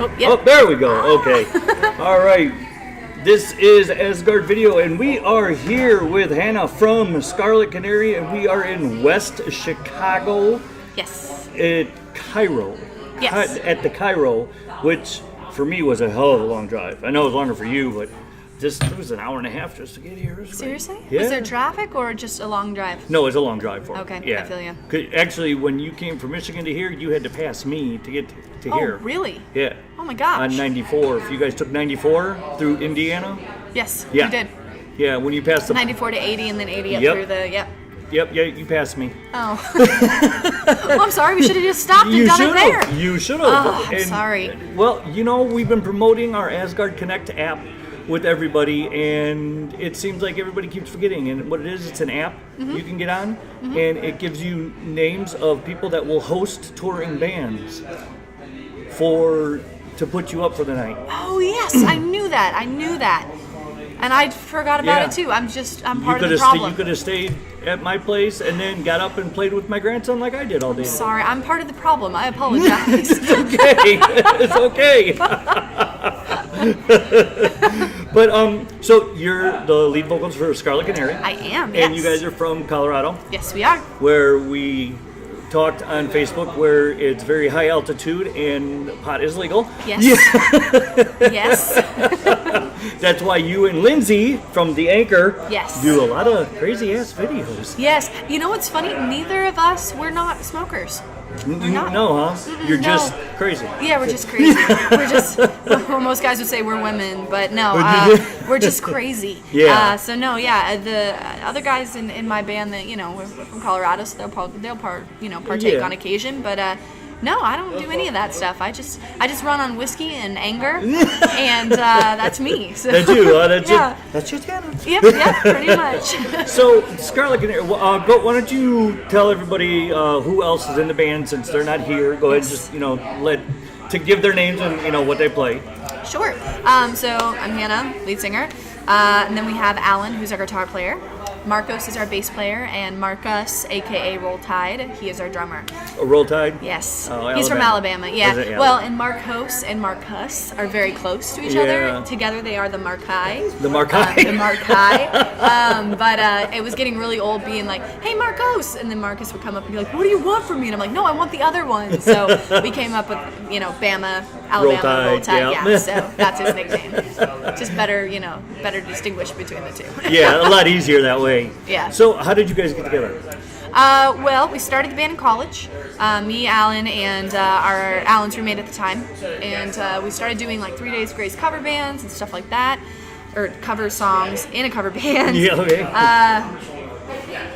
Oh, yep. Oh, there we go. Okay. All right. This is Asgard Video, and we are here with Hannah from Scarlet Canary, and we are in West Chicago. Yes. At Cairo. Yes. At the Cairo, which for me was a hell of a long drive. I know it was longer for you, but it was an hour and a half just to get here. Seriously? Yeah. Was there traffic or just a long drive? No, it was a long drive for me. Okay, Yeah. I feel you. 'Cause actually, when you came from Michigan to here, you had to pass me to get to here. Oh, really? Yeah. Oh my gosh. On 94. If you guys took 94 through Indiana. Yes, Yeah. we did. Yeah, when you passed the 94 to 80 and then 80 up Yep. through the, yep. Yep, yeah, you passed me. Oh. Well, I'm sorry. We should have just stopped and done it there. You should have. Oh, I'm sorry. Well, you know, we've been promoting our Asgard Connect app with everybody, and it seems like everybody keeps forgetting. And what it is, it's an app you can get on, and it gives you names of people that will host touring bands to put you up for the night. Oh, yes. I knew that. And I forgot about it, too. I'm part of the problem. You could have stayed at my place and then got up and played with my grandson like I did all day. Sorry, I'm part of the problem. I apologize. It's okay. It's okay. But so you're the lead vocals for Scarlet Canary. I am, yes. And you guys are from Colorado. Yes, we are. Where we talked on Facebook where it's very high altitude and pot is legal. Yes. Yeah. Yes. That's why you and Lindsay from The Anchor Yes. do a lot of crazy ass videos. Yes. You know what's funny? Neither of us, we're not smokers. We're not. No, huh? You're just crazy. Yeah, we're just crazy. Well, most guys would say we're women, but no, we're just crazy. Yeah. So no, yeah, the other guys in my band that, we're from Colorado, so they'll partake on occasion, but no, I don't do any of that stuff. I just run on whiskey and anger, and that's me. So, That's you. Yeah. That's your Hannah. Yep, pretty much. So, Scarlet Canary, why don't you tell everybody who else is in the band since they're not here? Go ahead and just, to give their names and, what they play. Sure. So, I'm Hannah, lead singer. And then we have Alan, who's our guitar player. Marcos is our bass player, and Marcus, aka Roll Tide, he is our drummer. Roll Tide? Yes. Oh, he's from Alabama. Yeah. Yeah. Well, and Marcos and Marcus are very close to each other. Together they are the Markai. The Markai. The Markai. But it was getting really old being like, hey, Marcos! And then Marcus would come up and be like, what do you want from me? And I'm like, no, I want the other one. So we came up with, Bama, Alabama, Roll Tide. Yeah. So that's his nickname. Just better distinguish between the two. Yeah, a lot easier that way. Yeah. So, how did you guys get together? Well, we started the band in college. Me, Alan, and our Alan's roommate at the time, and we started doing like 3 Days Grace cover bands and stuff like that, or cover songs in a cover band. Yeah. Okay.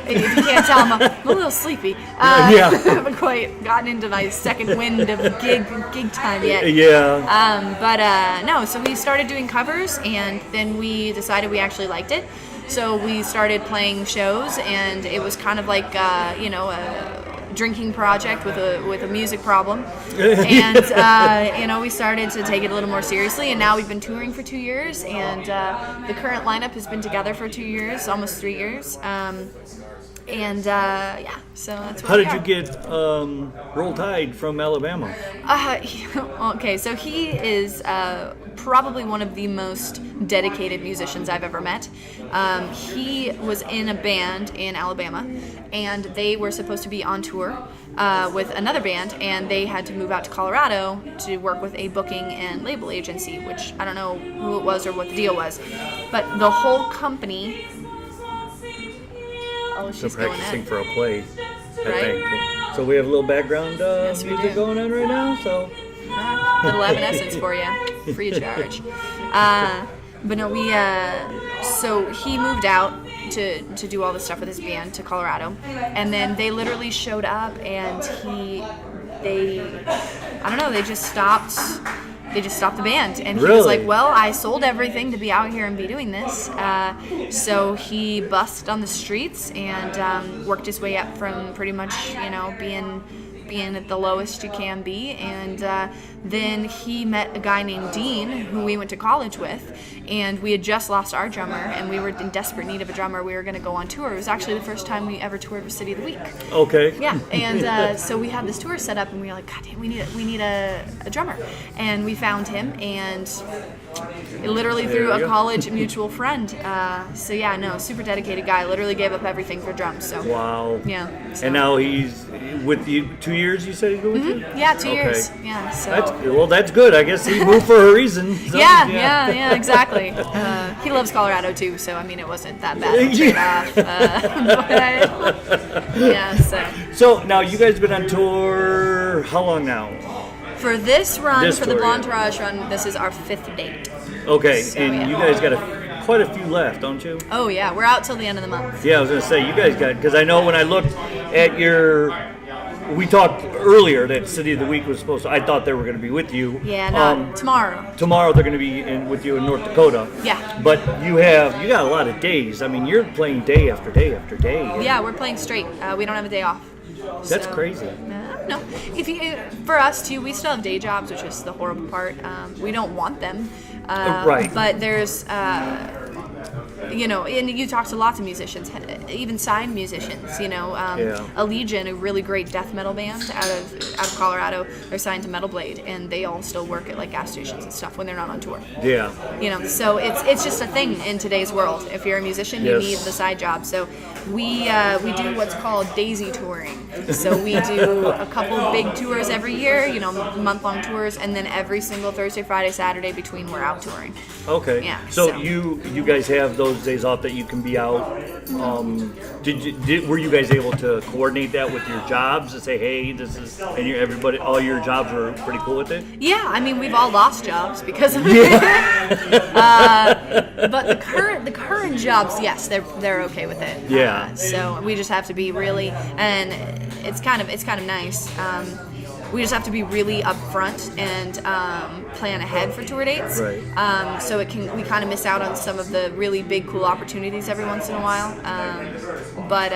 If you can't tell, I'm a little sleepy. Yeah. I haven't quite gotten into my second wind of gig time yet. Yeah. But no, so we started doing covers, and then we decided we actually liked it. So we started playing shows, and it was kind of like a drinking project with a music problem. And we started to take it a little more seriously, and now we've been touring for 2 years, and the current lineup has been together for 2 years, almost 3 years. So that's what How we did are. you get Roll Tide from Alabama? Okay, so he is probably one of the most dedicated musicians I've ever met. He was in a band in Alabama, and they were supposed to be on tour with another band, and they had to move out to Colorado to work with a booking and label agency, which I don't know who it was or what the deal was. But the whole company... Oh, she's They're going practicing in. for a play, I Right? think. So we have a little background we music do. going on right now. So Little Evanescence for you, free of charge. But no, so he moved out to do all this stuff with his band to Colorado, and then they literally showed up, and they just stopped. They just stopped the band, and he was Really? like, well, I sold everything to be out here and be doing this. So he bussed on the streets and worked his way up from pretty much, being being at the lowest you can be. And then he met a guy named Dean, who we went to college with, and we had just lost our drummer, and we were in desperate need of a drummer. We were going to go on tour. It was actually the first time we ever toured with City of the Week. Okay. Yeah, and so we had this tour set up, and we were like, God damn, we need a drummer. And we found him, and literally through a college mutual friend. So yeah, no, super dedicated guy. Literally gave up everything for drums. So wow. Yeah. So. And now he's with you 2 years. You said he's with you? Yeah, 2 years. Yeah. So. That's good. I guess he moved for a reason. So, yeah, exactly. He loves Colorado too, so I mean, it wasn't that bad of a trade-off. So now you guys have been on tour. How long now? For this run, for the tour, Blonde Tourage run, this is our 5th date. Okay, So, and you guys got quite a few left, don't you? Oh yeah, we're out till the end of the month. Yeah, I was gonna say you guys got, because I know when I looked at we talked earlier that City of the Week was supposed to. I thought they were going to be with you. Yeah, no, tomorrow. Tomorrow they're going to be with you in North Dakota. Yeah. But you got a lot of days. I mean, you're playing day after day after day. Yeah, we're playing straight. We don't have a day off. That's crazy. No, for us too, we still have day jobs, which is the horrible part. We don't want them. Right. But there's. And you talk to lots of musicians, even signed musicians. A Legion, a really great death metal band out of Colorado. They're signed to Metal Blade, and they all still work at like gas stations and stuff when they're not on tour. Yeah. So it's just a thing in today's world. If you're a musician, you need the side job. So we do what's called daisy touring. So we do a couple big tours every year, month-long tours, and then every single Thursday, Friday, Saturday between we're out touring. Okay. Yeah. So you guys have those days off that you can be out. Were you guys able to coordinate that with your jobs to say, hey, this is, and all your jobs were pretty cool with it? Yeah, I mean, we've all lost jobs because of it. But the current jobs, yes, they're okay with it. Yeah. So we just have to be really, and it's kind of nice. We just have to be really upfront and plan ahead for tour dates. Right. So we kind of miss out on some of the really big, cool opportunities every once in a while. But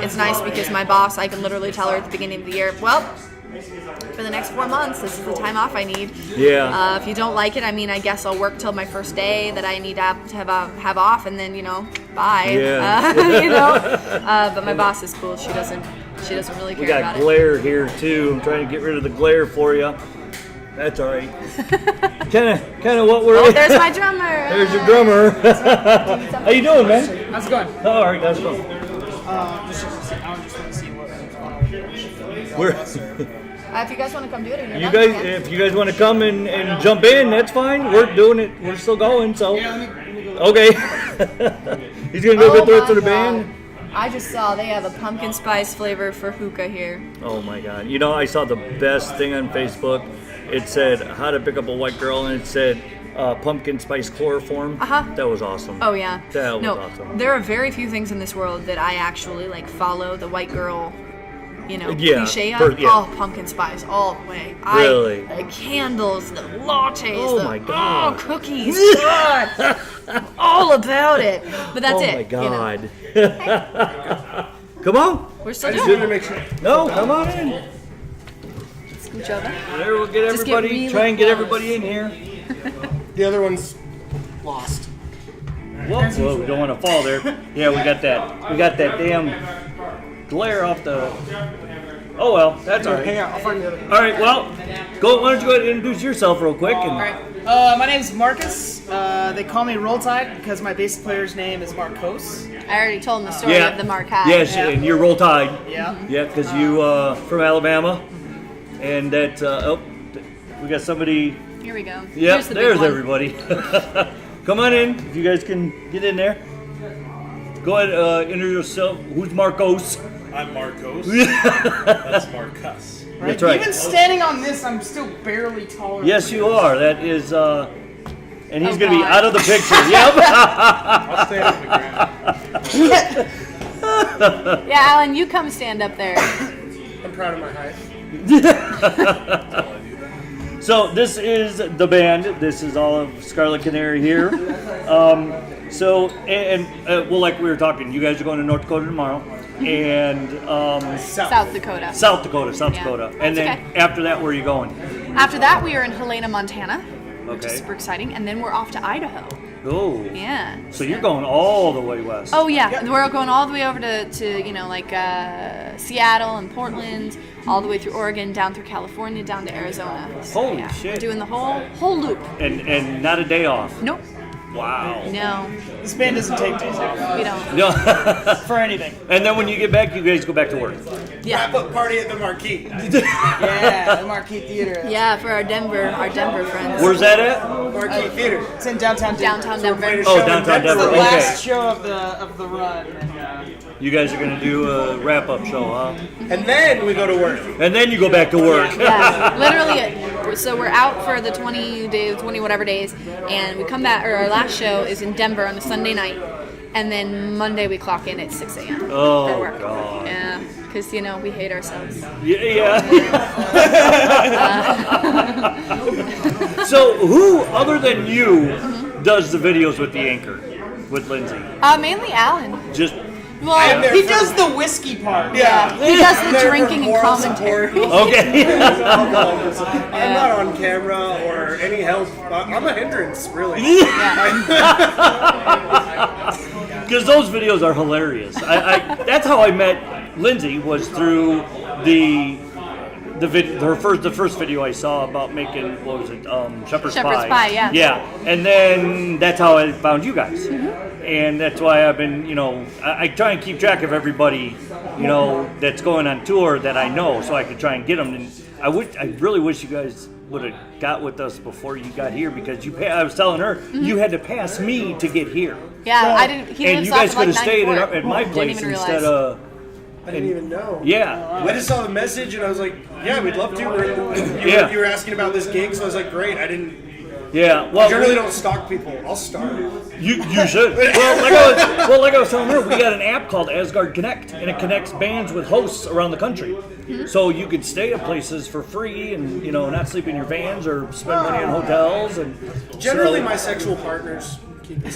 it's nice because my boss, I can literally tell her at the beginning of the year, well, for the next 4 months, this is the time off I need. Yeah. If you don't like it, I mean, I guess I'll work till my first day that I need to have off, and then bye. Yeah. But my boss is cool. She doesn't really care we got about glare here too. I'm trying to get rid of the glare for you. That's all right. kind of what we're. Oh, there's my drummer. There's your drummer. How you doing, man? How's it going? Oh, all right, that's cool. I was just want to see what. If you guys want to come do it, if you guys want to come and jump in, that's fine. We're doing it. We're still going. So. Yeah, let me go. Okay. He's gonna go get the rest of the band. I just saw they have a pumpkin spice flavor for hookah here. Oh my God! I saw the best thing on Facebook. It said how to pick up a white girl, and it said pumpkin spice chloroform. That was awesome. Oh yeah. That was awesome. There are very few things in this world that I actually follow the white girl, cliche of. Oh, pumpkin spice all the way. Really? The candles, the lattes. Oh my God. Oh, cookies. God. All about it. But that's it. Oh my God. Come on. We're still I just doing wanted to it. make sure. No, come on in. Scooch over. There, we'll get Just everybody. really Try and get close. everybody in here. The other one's lost. Whoa, we don't want to fall there. Yeah, we got that. We got that damn glare off the. Oh well, that's all right. Hang out. I'll find the other one. All right, well, why don't you go ahead and introduce yourself real quick? And, All right. My name's Marcus. They call me Roll Tide because my bass player's name is Marcos. I already told him the story of the Marquette. Yes, and you're Roll Tide. Yeah. Yeah, because you from Alabama, and that. We got somebody. Here we go. Yeah, Here's the big there's one. everybody. Come on in, if you guys can get in there. Go ahead, introduce yourself. Who's Marcos? I'm Marcos. That's Marcus. Right? That's right. Even standing on this, I'm still barely taller. Yes, you are. That is, and he's Oh, going to be God. out of the picture. Yep. I'll stand on the ground. Yeah, Alan, you come stand up there. I'm proud of my height. So this is the band. This is all of Scarlet Canary here. Well, like we were talking, you guys are going to North Dakota tomorrow. and South Dakota. South Dakota. Yeah. And then Okay. after that, where are you going? After that, we are in Helena, Montana, which is Okay. super exciting, and then we're off to Idaho. Oh. Yeah. So you're going all the way west. Oh yeah, we're going all the way over to like Seattle and Portland, all the way through Oregon, down through California, down to Arizona. So, Holy yeah, shit. We're doing the whole loop. And not a day off. Nope. Wow. No, This band doesn't take days off we don't. No. for anything. And then when you get back, you guys go back to work. Yeah. Wrap-up party at the Marquee. Yeah, the Marquee Theater. Yeah, for our Denver friends. Where's that at? Marquee Theater. It's in downtown Denver. Downtown Denver. Oh, Show in downtown It's the Denver. last Okay. show of the run. You guys are gonna do a wrap-up show, huh? And then we go to work. And then you go back to work. Yeah, literally. So we're out for the 20 whatever days, and we come back. Or our last show is in Denver on a Sunday night, and then Monday we clock in at 6 a.m. Oh, for work. God. Yeah, because we hate ourselves. Yeah. So who, other than you, does the videos with the anchor, with Lindsay? Mainly Alan. Just Well, He does the whiskey part. yeah, he does the There for drinking and moral commentary. okay. I'm not on camera or any help. I'm a hindrance, really. Because those videos are hilarious. That's how I met Lindsay, was through the first video I saw about making, what was it, shepherd's pie. Yeah. Yeah, and then that's how I found you guys. And that's why I've been, I try and keep track of everybody, that's going on tour that I know, so I could try and get them. And I really wish you guys would have got with us before you got here, because I was telling her you had to pass me to get here, Yeah, I didn't. He and lives you off guys of, could like, have stayed 94. at my Didn't place even realize. instead of. I didn't even know. Yeah. I just saw the message and I was like, yeah, we'd love to. Yeah. You were asking about this gig, so I was like, great. I Yeah. I Well, generally don't stalk people. I'll start. you should. Like I was telling her, we got an app called Asgard Connect, and it connects bands with hosts around the country. So you could stay at places for free, and not sleep in your vans or spend money on hotels. And Generally, so- my sexual partners keep it.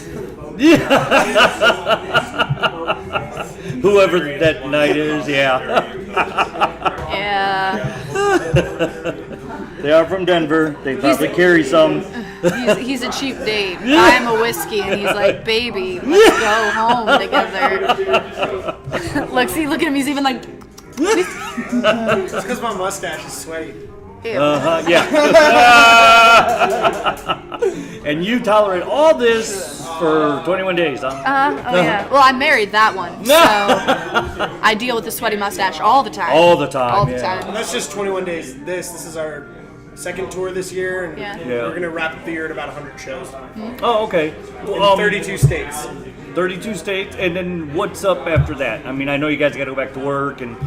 whoever that night is, yeah. Yeah, They are from Denver. They probably carry some. he's a cheap date. I'm a whiskey, and he's like, baby, let's go home together. Look at him. He's even like, It's because my mustache is sweaty. ew. Yeah. And you tolerate all this for 21 days, huh? Oh yeah. Well, I married that one, so I deal with the sweaty mustache all the time. All the time, All the yeah. time. That's just 21 days. This is our second tour this year, and Yeah. Yeah. we're gonna wrap up the year at about 100 shows Oh, okay. in Well, 32 states. 32 states, and then what's up after that? I mean, I know you guys got to go back to work and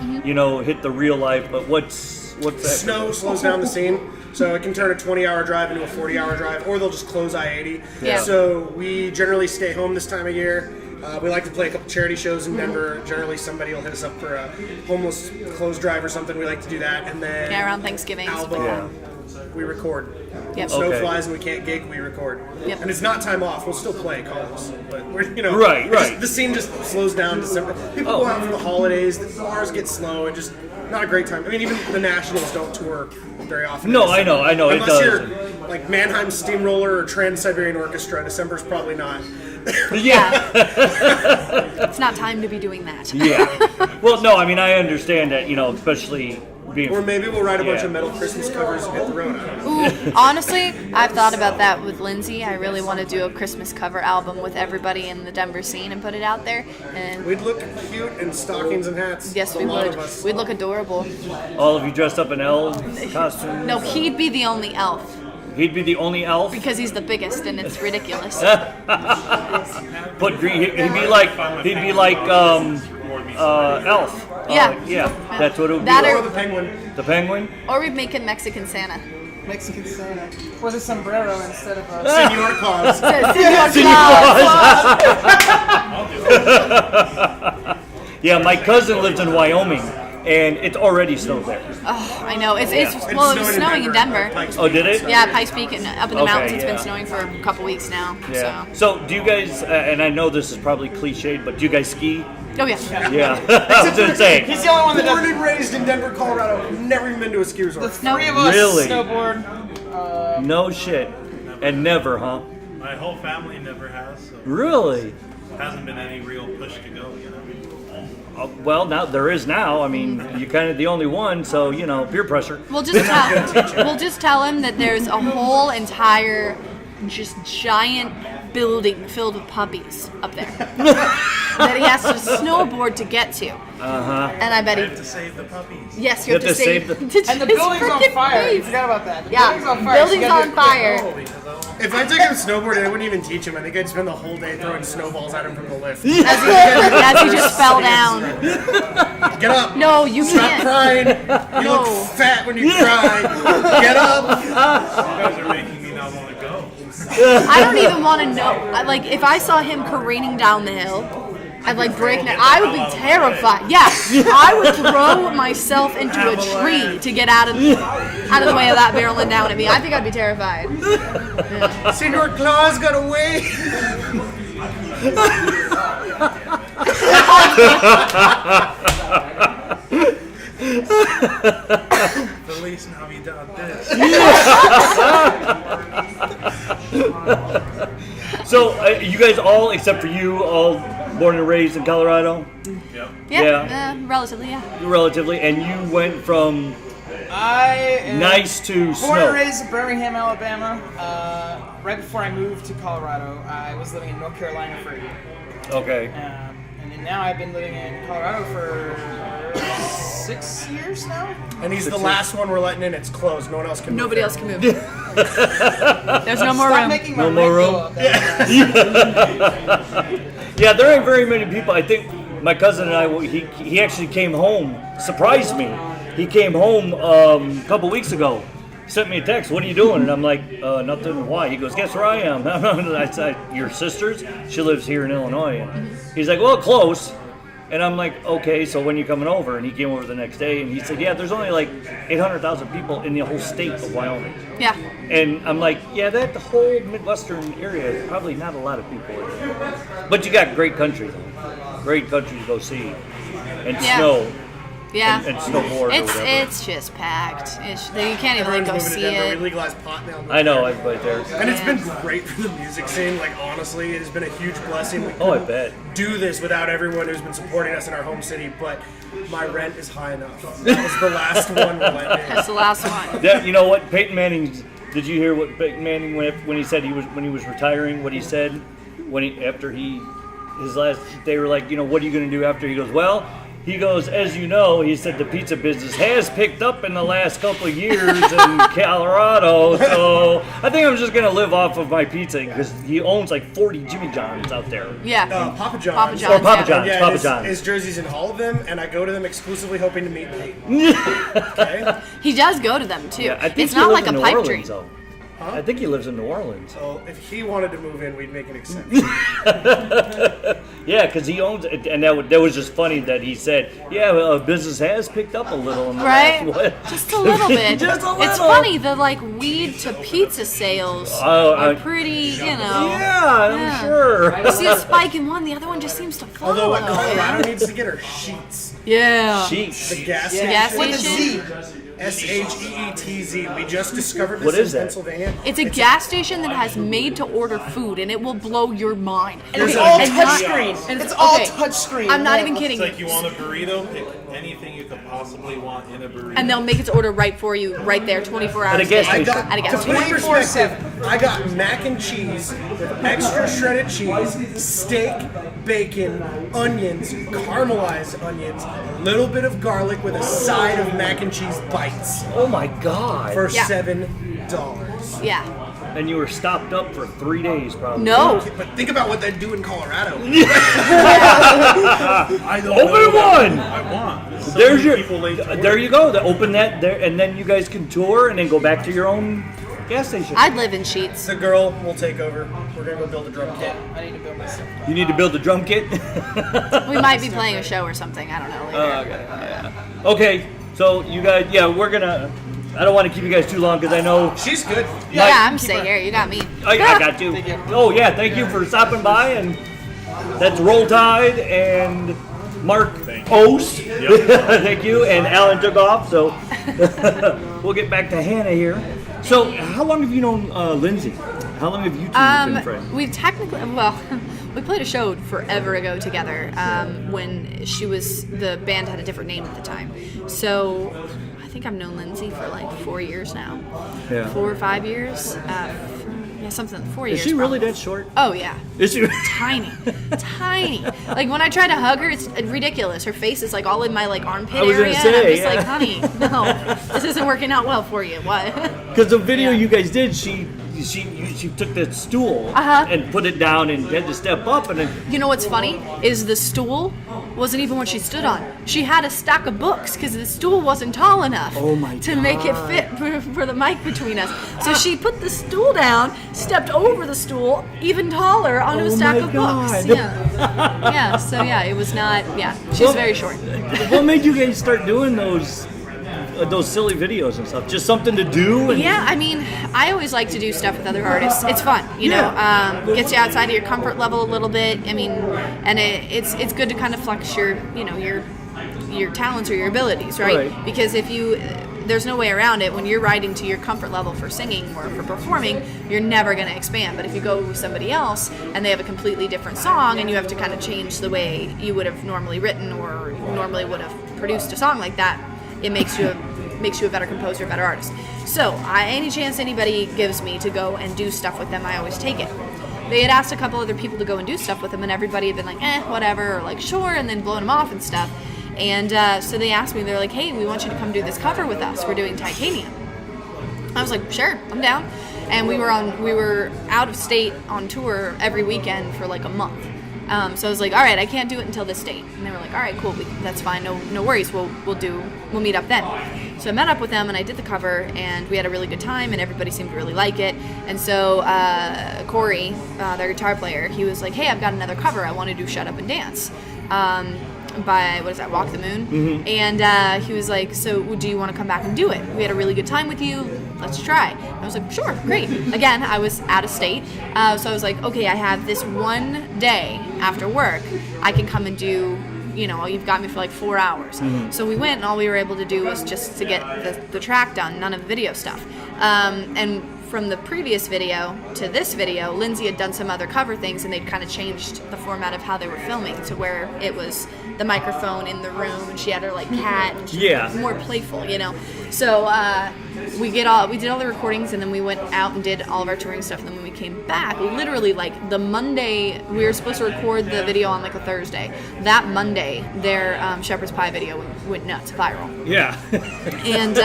hit the real life, but what's after Snow slows down the scene, so it can turn a 20-hour drive into a 40-hour drive, or they'll just close I-80. Yeah. So we generally stay home this time of year. We like to play a couple charity shows in Denver. Generally, somebody will hit us up for a homeless clothes drive or something. We like to do that, and then Yeah, around Thanksgiving. stuff like album, that. we record. Yep. Snow Okay. flies and we can't gig, we record. Yep. And it's not time off. We'll still play, call us. But we're Right, it just- right. the scene just slows down December. People go out for the holidays. The bars get slow and just not a great time. I mean, even the Nationals don't tour very often. No, in I know, December. it Unless does. you're like Mannheim Steamroller or Trans-Siberian Orchestra, December's probably not. Yeah. It's not time to be doing that. Yeah. Well, no, I mean, I understand that, especially being. Or maybe we'll write a bunch Yeah. of metal Christmas covers and hit the road. I don't know. Ooh, honestly, I've thought about that with Lindsay. I really want to do a Christmas cover album with everybody in the Denver scene and put it out there. And We'd look cute in stockings and hats. yes, a we lot would. of us. We'd look adorable. All of you dressed up in elf costumes. No, he'd be the only elf He'd be the only elf. because he's the biggest, and it's ridiculous. Put green. He'd be like elf. Yeah. Yeah. That's what it would That be. Or or- the penguin. The penguin. Or we'd make him Mexican Santa. Mexican Santa. Was it sombrero instead of a... Senor Claus. Senor Claus. Yeah, my cousin lives in Wyoming, and it's already snowed there. Oh, I know. It's Yeah. well, it was snowing in Denver. Oh, did it? Yeah, Pikes Peak and up in the Okay, mountains. It's yeah. been snowing for a couple weeks now. Yeah. So. So do you guys? And I know this is probably cliched, but do you guys ski? Oh yeah. Yeah. I was gonna say. He's the only one that Born doesn't. and raised in Denver, Colorado. Never even been to a ski resort. The three of us Really? snowboard. No shit. And never, huh? My whole family never has, so Really? hasn't been any real push to go, you know. Well, now there is now. I mean, you're kind of the only one, so peer pressure. We'll just tell him that there's a whole entire, just giant building filled with puppies up there that he has to snowboard to get to. And I bet I he. have to save the puppies. Yes, you have to save. the- And the building's on fire. You forgot about that. The Yeah, building's on fire. so you building's gotta on do it quick. fire. If I took him snowboarding, I wouldn't even teach him. I think I'd spend the whole day throwing snowballs at him from the lift. As he just fell down. Get up! No, you Stop can't. crying! You look fat when you cry! Get up! You guys are making me not want to go. I don't even want to know. Like, if I saw him careening down the hill, I'd like breakneck. I would be terrified. Yeah, I would throw myself into a tree to get out of the way of that barreling down at me. I think I'd be terrified. Senor Claus got away! Feliz Navidad this. So you guys all, except for you, all born and raised in Colorado, Yep. Yeah, relatively, yeah. relatively, and you went from I am nice to born snow. and raised in Birmingham, Alabama. Right before I moved to Colorado, I was living in North Carolina for a year. Okay. And then now I've been living in Colorado for 6 years now. And he's the last one we're letting in. It's closed. No one else can move Nobody in. else can move. There's no more Stop room. making my No more rent go room? up. That was nice. Yeah, there ain't very many people. I think my cousin and I, he actually came home, surprised me. He came home a couple weeks ago, sent me a text, "What are you doing?" And I'm like, "Nothing." Why? He goes, "Guess where I am?" I said, "Your sister's? She lives here in Illinois." And he's like, "Well, close." And I'm like, "Okay, so when you coming over?" And he came over the next day, and he said, "Yeah, there's only like 800,000 people in the whole state of Wyoming." Yeah. And I'm like, "Yeah, that the whole Midwestern area is probably not a lot of people in there. But you got great country, though. Great country to go see. And Yeah. snow. Yeah. And snowboard or whatever. It's just packed. You can't even Everyone's go moving to see Denver. We it. legalized pot now. I know, everybody there. And it's been great for the music scene. Like, honestly, it has been a huge blessing. We Oh, I bet. do this without everyone who's been supporting us in our home city, but my rent is high enough. That was the last one we let in. That's the last one. You know what? Peyton Manning. Did you hear what Peyton Manning when he said when he was retiring? What he said after his last? They were like, what are you going to do after? He goes, well. He goes, as you know, he said the pizza business has picked up in the last couple of years in Colorado, so I think I'm just going to live off of my pizza because he owns like 40 Jimmy John's out there. Yeah. Papa John's. Papa John's. Or Papa yeah. John's. Yeah, Papa his, John's. his jerseys in all of them, and I go to them exclusively hoping to meet Peyton. Okay? He does go to them too. Yeah, I think It's he not lives like a in New pipe Orleans, dream. though. I think he lives in New Orleans. So if he wanted to move in, we'd make an exception. Yeah, because he owns it, and that was just funny that he said, "Yeah, well, business has picked up a little in the Right? last, what?" Just a little bit. Just a little. It's funny, the like weed to pizza sales Oh, are I- pretty, Yeah, Yeah. I'm sure. You see a spike in one, the other one just seems to follow. Although what Colorado needs to get are sheets. Yeah. Sheets. The gas Gas station. station? SHEETZ. We just discovered this What is in that? Pennsylvania. It's a gas station that has made to order food, and it will blow your mind. And it's Okay, all and not- touchscreen. and It's all okay, touchscreen. I'm not even It's kidding. like you want a burrito, pick anything you could possibly want in a burrito. And they'll make it to order right for you, right there, 24 hours. At a gas a day. station. At a gas to put station. in perspective, I got mac and cheese with extra shredded cheese, steak, bacon, onions, caramelized onions, a little bit of garlic with a side of mac and cheese bites Oh my God. for Yeah. $7. Yeah. And you were stopped up for 3 days, probably. No. But think about what they'd do in Colorado. I don't Open know what one! I want. So There's many your. people late to There work. you go. Open that there, and then you guys can tour, and then go back to your own gas station. I'd live in sheets. The girl will take over. We're gonna go build a drum kit. I need to build myself. You need to build a drum kit. We might be playing a show or something. I don't know. Later. Okay. Yeah. Okay, so you guys, we're gonna. I don't want to keep you guys too long because I know She's good. Yeah, I'm saying here. You got me. I got you. Thank you. Oh yeah, thank you for stopping by, and that's Roll Tide and Mark Ost. Thank you, and Alan took off, so we'll get back to Hannah here. So, how long have you known Lindsay? How long have you two been friends? We've technically, we played a show forever ago together when the band had a different name at the time. So I think I've known Lindsay for like 4 years now. Yeah. 4 or 5 years. Something, 4 years. Is she really probably. that short? Oh, yeah. Is she? Tiny. Tiny. Like when I try to hug her, it's ridiculous. Her face is like all in my like armpit I was area. gonna say, and I'm just yeah. like, honey, no, this isn't working out well for you. What? Because the video Yeah. you guys did, she took that stool and put it down and had to step up, and then You know what's funny is the stool wasn't even what she stood on. She had a stack of books because the stool wasn't tall enough to make it fit for the mic between us. So she put the stool down, stepped over the stool, even taller, onto a stack of books. Yeah. So it was not. Yeah, she's very short. What made you guys start doing those silly videos and stuff? Just something to do? And Yeah, I mean, I always like to do stuff with other artists. It's fun, you know. Gets you outside of your comfort level a little bit. I mean, and it's good to kind of flex your talents or your abilities, right? Because there's no way around it. When you're riding to your comfort level for singing or for performing, you're never going to expand. But if you go with somebody else and they have a completely different song and you have to kind of change the way you would have normally written or normally would have produced a song like that, it makes you a better composer, a better artist. So any chance anybody gives me to go and do stuff with them, I always take it. They had asked a couple other people to go and do stuff with them, and everybody had been like, whatever, or like, sure, and then blowing them off and stuff. And so they asked me, they're like, hey, we want you to come do this cover with us. We're doing Titanium. I was like, sure, I'm down. And we were out of state on tour every weekend for like a month. So I was like, all right, I can't do it until this date. And they were like, all right, cool, that's fine, no worries, we'll meet up then. So I met up with them and I did the cover and we had a really good time and everybody seemed to really like it. And so Corey, their guitar player, he was like, hey, I've got another cover, I want to do Shut Up and Dance. By Walk the Moon. Mm-hmm. And he was like, so do you want to come back and do it? We had a really good time with you, let's try. And I was like, sure, great. Again, I was out of state, so I was like, okay, I have this one day after work, I can come and do, you've got me for like 4 hours. Mm-hmm. So we went and all we were able to do was just to get the track done, none of the video stuff. And from the previous video to this video, Lindsay had done some other cover things and they'd kind of changed the format of how they were filming to where it was the microphone in the room and she had her like cat and she was more playful, So we did all the recordings and then we went out and did all of our touring stuff, and then when we came back, literally like the Monday, we were supposed to record the video on like a Thursday. That Monday, their Shepherd's Pie video went nuts, viral. Yeah. And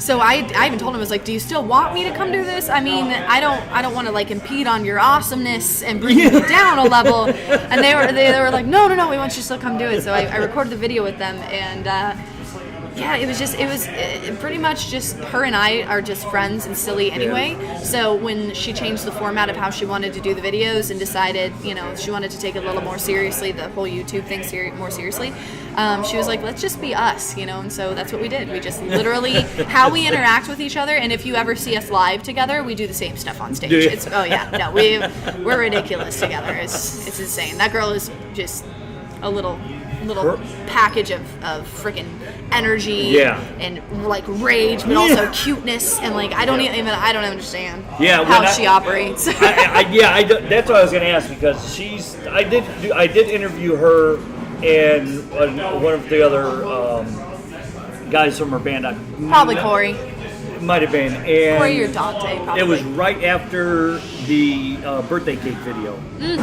so I even told him, I was like, do you still want me to come do this? I mean, I don't want to like impede on your awesomeness and bring you down a level. And they were like, no, we want you to still come do it. So I recorded the video with them, and it was pretty much just her and I are just friends and silly anyway. So when she changed the format of how she wanted to do the videos and decided, she wanted to take it a little more seriously, the whole YouTube thing more seriously, she was like, let's just be us, and so that's what we did. We just literally, how we interact with each other, and if you ever see us live together, we do the same stuff on stage. We're ridiculous together. It's insane. That girl is just a little package of freaking energy and like rage, but also cuteness, and like I don't understand how she operates. That's what I was going to ask, because I did interview her and one of the other guys from her band. Probably Corey. It might have been. And Corey or Dante, probably. It was right after the birthday cake video.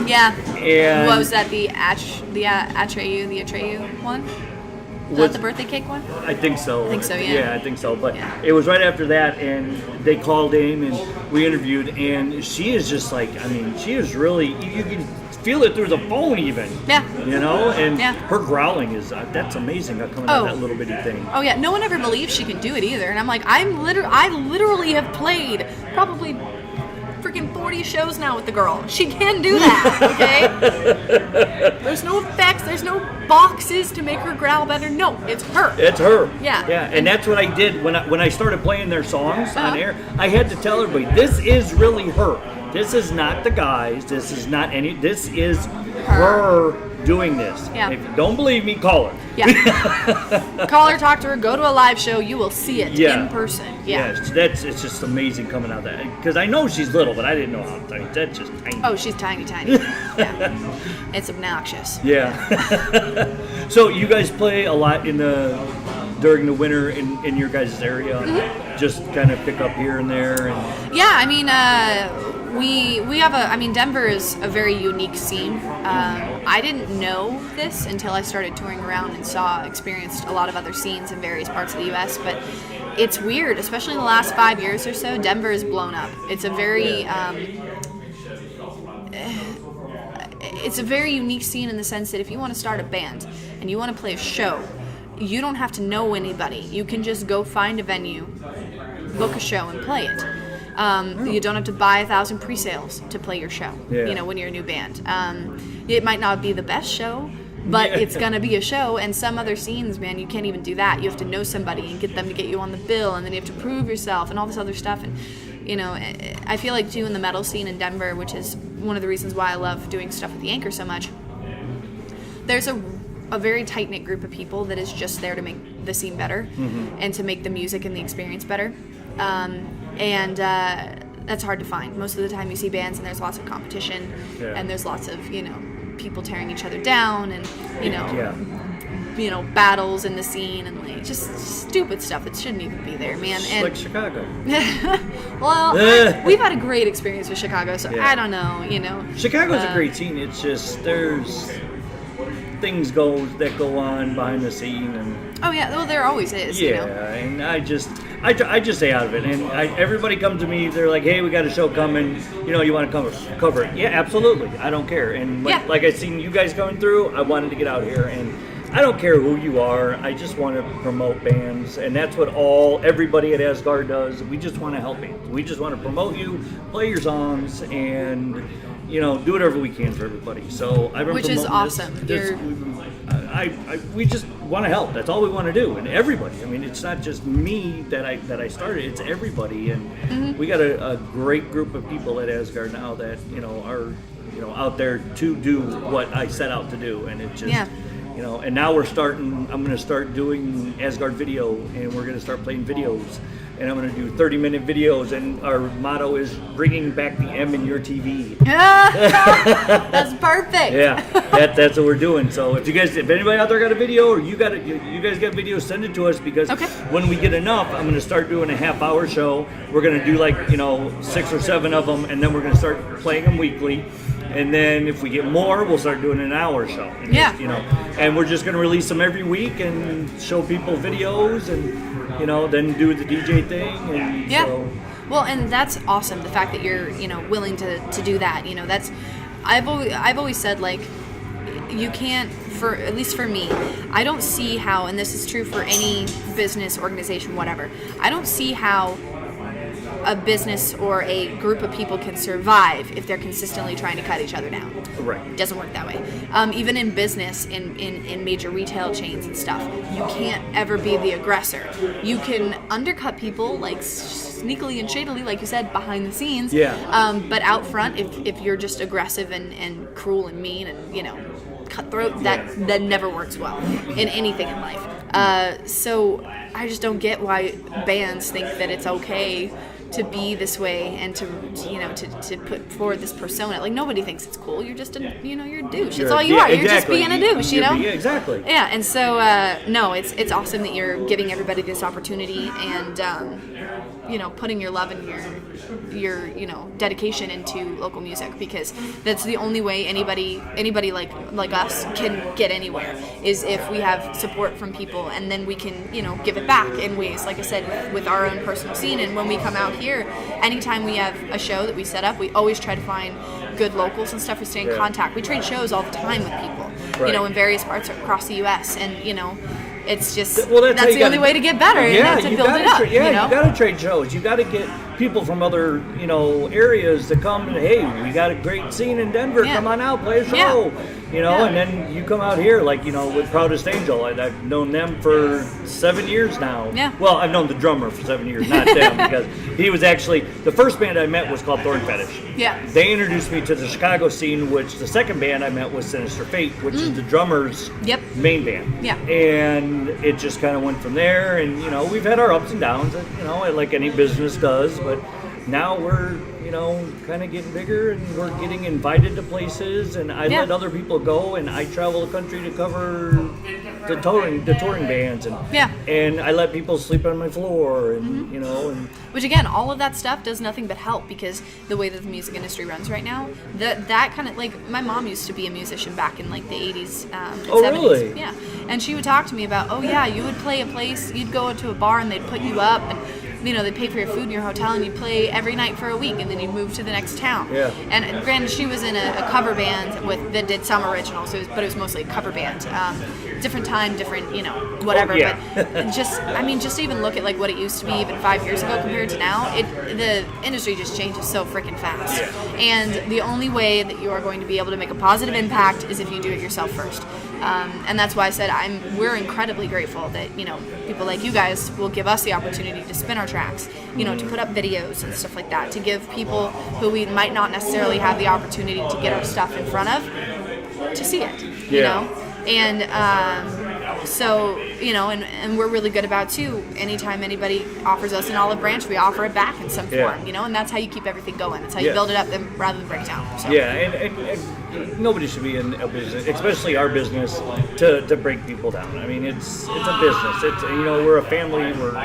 Yeah. And what was that? The Atreyu one? Was that the birthday cake one? I think so. Yeah, I think so. But it was right after that, and they called in, and we interviewed, and she is just like, she is really, you can feel it through the phone even. Yeah. And her growling is, that's amazing, coming out of that little bitty thing. Oh yeah, no one ever believes she can do it either. And I'm like, I literally have played probably freaking 40 shows now with the girl. She can do that, okay? There's no effects. There's no boxes to make her growl better. No, it's her. It's her. Yeah. Yeah, and that's what I did when I started playing their songs on air. I had to tell everybody, this is really her. This is not the guys. This is not any. This is her doing this. Yeah. If you don't believe me, call her. Yeah. Call her, talk to her, go to a live show. You will see it in person. Yeah. It's just amazing coming out of that. Because I know she's little, but I didn't know how tiny. That's just tiny. Oh, she's tiny. Yeah. It's obnoxious. Yeah. So you guys play a lot during the winter in your guys' area. Mm-hmm. Just kind of pick up here and there. And Yeah, I mean, we have Denver is a very unique scene. I didn't know this until I started touring around and experienced a lot of other scenes in various parts of the U.S., but it's weird, especially in the last 5 years or so, Denver is blown up. It's a very, it's a very unique scene in the sense that if you want to start a band and you want to play a show, you don't have to know anybody. You can just go find a venue, book a show, and play it. You don't have to buy 1,000 pre-sales to play your show, when you're a new band. It might not be the best show, but it's going to be a show. And some other scenes, man, you can't even do that. You have to know somebody and get them to get you on the bill, and then you have to prove yourself and all this other stuff. And, I feel like, too, in the metal scene in Denver, which is one of the reasons why I love doing stuff with the Anchor so much, there's a very tight-knit group of people that is just there to make the scene better and to make the music and the experience better. And that's hard to find. Most of the time you see bands and there's lots of competition and there's lots of, people tearing each other down and, battles in the scene and like just stupid stuff that shouldn't even be there, man. It's like Chicago. Well, we've had a great experience with Chicago, so I don't know, Chicago's a great scene. It's just there's things that go on behind the scene and well, there always is. And I just stay out of it. And everybody comes to me, they're like, "Hey, we got a show coming. You want to cover it?" Yeah, absolutely. I don't care. And like I seen you guys coming through, I wanted to get out here, and I don't care who you are. I just want to promote bands, and that's what everybody at Asgard does. We just want to help bands. We just want to promote you, play your songs, and do whatever we can for everybody. So I've been Which is awesome. We just want to help. That's all we want to do, and everybody. I mean, it's not just me that I started. It's everybody, and we got a great group of people at Asgard now that are out there to do what I set out to do, and it just. And now I'm going to start doing Asgard video, and we're going to start playing videos, and I'm going to do 30-minute videos, and our motto is bringing back the M in your TV. That's perfect. Yeah, that's what we're doing. So if anybody out there got a video, or you guys got videos, send it to us, because when we get enough, I'm going to start doing a half-hour show. We're going to do 6 or 7 of them, and then we're going to start playing them weekly. And then if we get more, we'll start doing an hour show. And and we're just going to release them every week and show people videos and, then do the DJ thing. And so. Well, and that's awesome. The fact that you're, willing to do that. That's, I've always said, you can't, at least for me, I don't see how, and this is true for any business, organization, whatever, I don't see how a business or a group of people can survive if they're consistently trying to cut each other down. Right. It doesn't work that way. Even in business, in major retail chains and stuff, you can't ever be the aggressor. You can undercut people sneakily and shadily, like you said, behind the scenes. Yeah. But out front, if you're just aggressive and cruel and mean and cutthroat, that never works well in anything in life. So I just don't get why bands think that it's okay to be this way and to put forward this persona. Nobody thinks it's cool. You're just you're a douche. That's all you are. You're just being a douche, Yeah, exactly. Yeah, and so no, it's awesome that you're giving everybody this opportunity and putting your love and your dedication into local music, because that's the only way anybody like us can get anywhere, is if we have support from people, and then we can give it back in ways, like I said, with our own personal scene. And when we come out here, anytime we have a show that we set up, we always try to find good locals and stuff. We stay in contact. We trade shows all the time with people, in various parts across the U.S. and it's just that's the only way to get better, and to build it up. You got to trade shows. You got to get people from other, areas to come and, hey, we got a great scene in Denver. Yeah. Come on out, play a show. Yeah. And then you come out here, with Proudest Angel. And I've known them for 7 years now. Yeah. Well, I've known the drummer for 7 years, not them, because he was actually, the first band I met was called Thorn Fetish. Yeah. They introduced me to the Chicago scene, which the second band I met was Sinister Fate, which is the drummer's main band. Yeah. And it just kind of went from there, and we've had our ups and downs, like any business does, but now we're kind of getting bigger, and we're getting invited to places, and I let other people go, and I travel the country to cover the touring bands, and I let people sleep on my floor, and and which again, all of that stuff does nothing but help, because the way that the music industry runs right now, that kind of, my mom used to be a musician back in the 80s and 70s. Really? Yeah. And she would talk to me about, you would play a place, you'd go to a bar and they'd put you up, and they'd pay for your food in your hotel, and you'd play every night for a week, and then you'd move to the next town. Yeah. And granted, she was in a cover band that did some originals, but it was mostly a cover band. Different time, different, whatever. Oh, yeah. But just even look at what it used to be even 5 years ago compared to now. The industry just changes so freaking fast. And the only way that you are going to be able to make a positive impact is if you do it yourself first. And that's why I said we're incredibly grateful that people like you guys will give us the opportunity to spin our tracks, to put up videos and stuff like that, to give people who we might not necessarily have the opportunity to get our stuff in front of to see it, and so and we're really good about too. Anytime anybody offers us an olive branch, we offer it back in some form, and that's how you keep everything going. That's how you build it up rather than break it down. So. Yeah, and nobody should be in a business, especially our business, to break people down. I mean, it's a business. It's we're a family. We're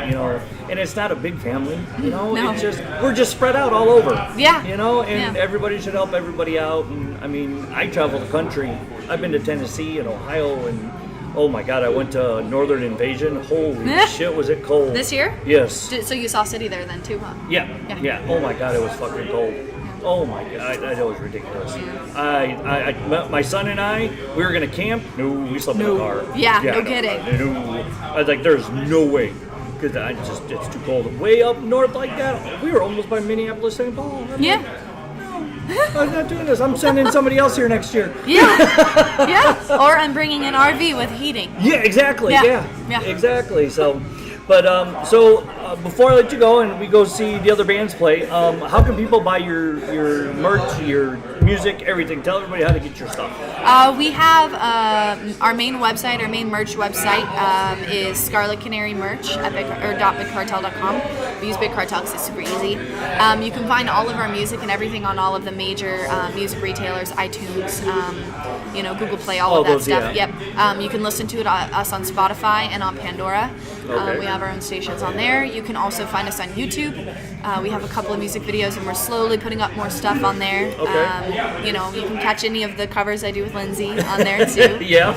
and it's not a big family. No. It's just we're just spread out all over. Yeah. And everybody should help everybody out. And I mean, I travel the country. I've been to Tennessee and Ohio, and oh my God, I went to Northern Invasion. Holy shit, was it cold? This year? Yes. So you saw City there then too, huh? Yeah. Oh my God, it was fucking cold. Oh my God, that was ridiculous. My son and I, we were gonna camp. No, we slept in the car. Yeah, no kidding. No. I was like, there's no way, because it's too cold. Way up north like that, we were almost by Minneapolis, St. Paul. I'm not doing this. I'm sending somebody else here next year. Yeah. Or I'm bringing an RV with heating. Yeah, exactly. Yeah. Exactly. So, but before I let you go and we go see the other bands play, how can people buy your merch, your music, everything? Tell everybody how to get your stuff. We have our main website, our main merch website is Scarlet Canary merch at .bigcartel.com. We use Big Cartel because it's super easy. You can find all of our music and everything on all of the major music retailers, iTunes, Google Play, all of that those, stuff. yeah. Yep. You can listen to us on Spotify and on Pandora. Okay. We have our own stations on there. You can also find us on YouTube. We have a couple of music videos, and we're slowly putting up more stuff on there. Okay. You can catch any of the covers I do with Lindsay on there too. Yeah.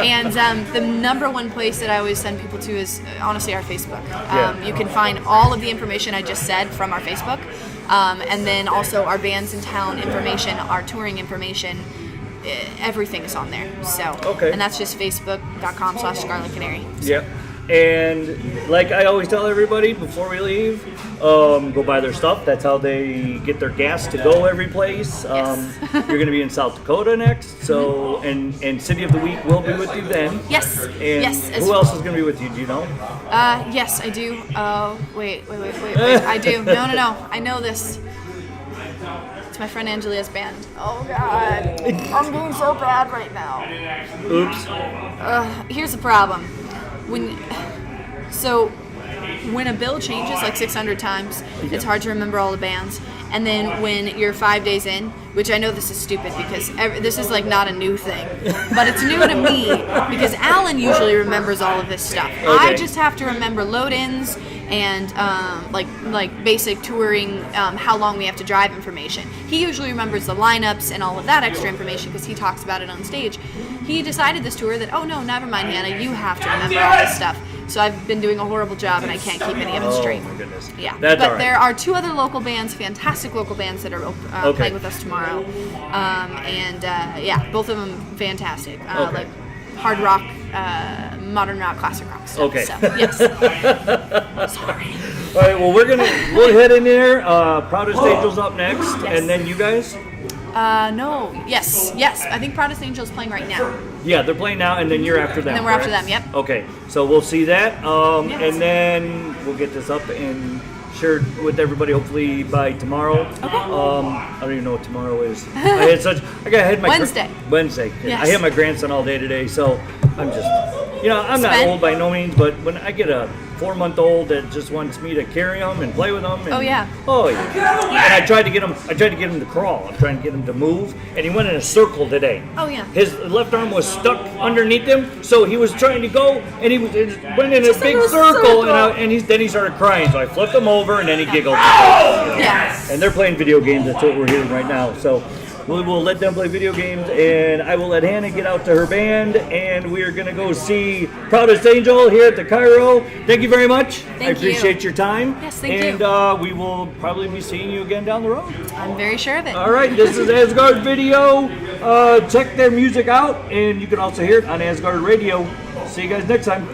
And the number one place that I always send people to is honestly our Facebook. You can find all of the information I just said from our Facebook, and then also our bands in town information, our touring information. Everything is on there. So, and that's just facebook.com/Scarlet Canary. So. Yep. And like I always tell everybody before we leave, go buy their stuff. That's how they get their gas to go every place. You're going to be in South Dakota next, so and City of the Week will be with you then. Yes. And yes. Who else is going to be with you? Do you know? Yes, I do. Wait. I do. No. I know this. It's my friend Angelia's band. Oh God, I'm being so bad right now. Oops. Here's the problem. When a bill changes like 600 times, it's hard to remember all the bands. And then when you're 5 days in, which I know this is stupid because this is like not a new thing, but it's new to me because Alan usually remembers all of this stuff. Okay. I just have to remember load-ins and like basic touring, how long we have to drive information. He usually remembers the lineups and all of that extra information because he talks about it on stage. He decided this tour that, oh no, never mind, Hannah, you have to remember all this stuff. So I've been doing a horrible job and I can't keep any of it straight. Oh my goodness. Yeah, That's but all right. there are two other local bands, fantastic local bands that are playing with us tomorrow, and both of them fantastic, like hard rock, modern rock, classic rock stuff. Okay. So, yes. Sorry. All right, well, we'll head in there. Proudest Angel's up next, and then you guys? No. Yes. I think Proudest Angel is playing right now. Yeah, they're playing now, and then you're after them. And then we're after correct? them, yep. Okay, so we'll see that, Yes. and then we'll get this up and shared with everybody hopefully by tomorrow. Okay. I don't even know what tomorrow is. I had my Wednesday. Wednesday. Yes. I had my grandson all day today, so I'm just, I'm not Spent? old by no means, but when I get a 4-month-old that just wants me to carry him and play with him. And, Oh, yeah. Oh yeah. And I tried to get him to crawl. I'm trying to get him to move, and he went in a circle today. Oh, yeah. His left arm was stuck underneath him, so he was trying to go, and it went in a big in a circle, circle. and then he started crying. So I flipped him over, and then he giggled. Yes. And they're playing video games. That's what we're hearing right now. So we will let them play video games, and I will let Hannah get out to her band, and we are going to go see Proudest Angel here at the Cairo. Thank you very much. I Thank you. appreciate your time. Yes, thank and, you. And we will probably be seeing you again down the road. I'm very sure of it. All right, this is Asgard Video. Check their music out, and you can also hear it on Asgard Radio. See you guys next time.